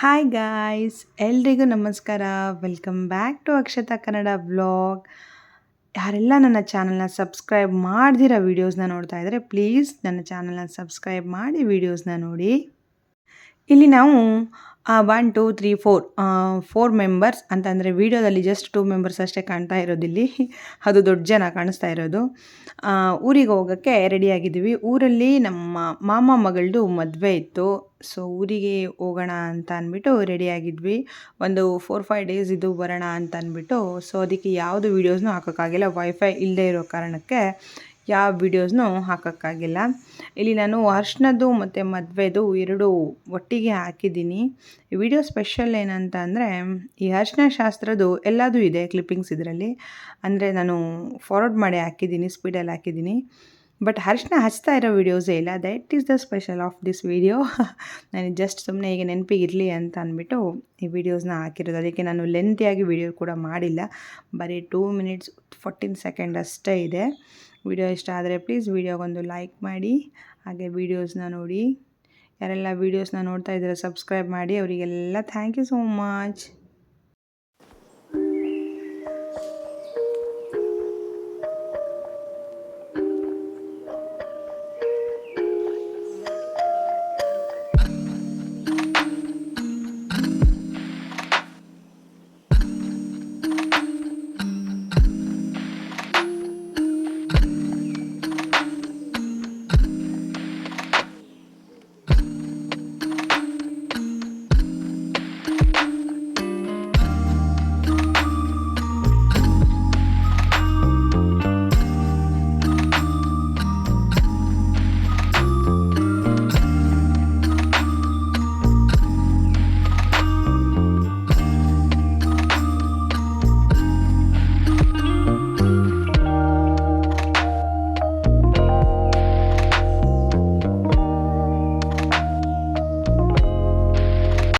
Hi guys, ಎಲ್ರಿಗೂ ನಮಸ್ಕಾರ. Welcome back to Akshata Kannada vlog. ಯಾರೆಲ್ಲ ನನ್ನ ಚಾನಲ್ನ ಸಬ್ಸ್ಕ್ರೈಬ್ ಮಾಡ್ದಿರೋ ವೀಡಿಯೋಸ್ನ ನೋಡ್ತಾ ಇದ್ದಾರೆ, ಪ್ಲೀಸ್ ನನ್ನ ಚಾನಲ್ನ ಸಬ್ಸ್ಕ್ರೈಬ್ ಮಾಡಿ ವೀಡಿಯೋಸ್ನ ನೋಡಿ. ಇಲ್ಲಿ ನಾವು 1 2 3 4 ಮೆಂಬರ್ಸ್ ಅಂತಂದರೆ ವೀಡಿಯೋದಲ್ಲಿ ಜಸ್ಟ್ 2 ಮೆಂಬರ್ಸ್ ಅಷ್ಟೇ ಕಾಣ್ತಾ ಇರೋದಿಲ್ಲಿ, ಅದು ದೊಡ್ಡ ಜನ ಕಾಣಿಸ್ತಾ ಇರೋದು. ಊರಿಗೆ ಹೋಗೋಕ್ಕೆ ರೆಡಿಯಾಗಿದ್ದೀವಿ. ಊರಲ್ಲಿ ನಮ್ಮ ಮಾಮ ಮಗಳದು ಮದುವೆ ಇತ್ತು, ಸೊ ಊರಿಗೆ ಹೋಗೋಣ ಅಂತ ಅಂದ್ಬಿಟ್ಟು ರೆಡಿಯಾಗಿದ್ವಿ. ಒಂದು 4-5 ಡೇಸ್ ಇದು ಬರೋಣ ಅಂತ ಅಂದ್ಬಿಟ್ಟು. ಸೊ ಅದಕ್ಕೆ ಯಾವುದು ವೀಡಿಯೋಸ್ನೂ ಹಾಕೋಕ್ಕಾಗಿಲ್ಲ, ವೈಫೈ ಇಲ್ಲದೆ ಇರೋ ಕಾರಣಕ್ಕೆ ಯಾವ ವೀಡಿಯೋಸ್ನೂ ಹಾಕೋಕ್ಕಾಗಿಲ್ಲ. ಇಲ್ಲಿ ನಾನು ಅರ್ಶಿನದ್ದು ಮತ್ತು ಮದುವೆದು ಎರಡೂ ಒಟ್ಟಿಗೆ ಹಾಕಿದ್ದೀನಿ. ಈ ವಿಡಿಯೋ ಸ್ಪೆಷಲ್ ಏನಂತ ಅಂದರೆ, ಈ ಅರಿಶಿನ ಶಾಸ್ತ್ರದ್ದು ಎಲ್ಲದೂ ಇದೆ ಕ್ಲಿಪ್ಪಿಂಗ್ಸ್ ಇದರಲ್ಲಿ. ಅಂದರೆ ನಾನು ಫಾರ್ವರ್ಡ್ ಮಾಡಿ ಹಾಕಿದ್ದೀನಿ, ಸ್ಪೀಡಲ್ಲಿ ಹಾಕಿದ್ದೀನಿ. ಬಟ್ ಅರಿಶಿನ ಹಚ್ತಾ ಇರೋ ವೀಡಿಯೋಸೇ ಇಲ್ಲ. That is the special of this video. ನಾನು ಜಸ್ಟ್ ಸುಮ್ಮನೆ ಈಗ ನೆನಪಿಗಿರಲಿ ಅಂತ ಅಂದ್ಬಿಟ್ಟು ಈ ವಿಡಿಯೋಸ್ನ ಹಾಕಿರೋದು. ಅದಕ್ಕೆ ನಾನು ಲೆಂತಿಯಾಗಿ ವಿಡಿಯೋ ಕೂಡ ಮಾಡಿಲ್ಲ, ಬರೀ 2 minutes 14 seconds ಅಷ್ಟೇ ಇದೆ. ವಿಡಿಯೋ ಇಷ್ಟ ಆದರೆ ಪ್ಲೀಸ್ ವಿಡಿಯೋಗೊಂದು ಲೈಕ್ ಮಾಡಿ, ಹಾಗೆ ವೀಡಿಯೋಸ್ನ ನೋಡಿ. ಯಾರೆಲ್ಲ ವೀಡಿಯೋಸ್ನ ನೋಡ್ತಾ ಇದ್ದಾರೆ ಸಬ್ಸ್ಕ್ರೈಬ್ ಮಾಡಿ, ಅವರಿಗೆಲ್ಲ ಥ್ಯಾಂಕ್ ಯು ಸೋ ಮಚ್.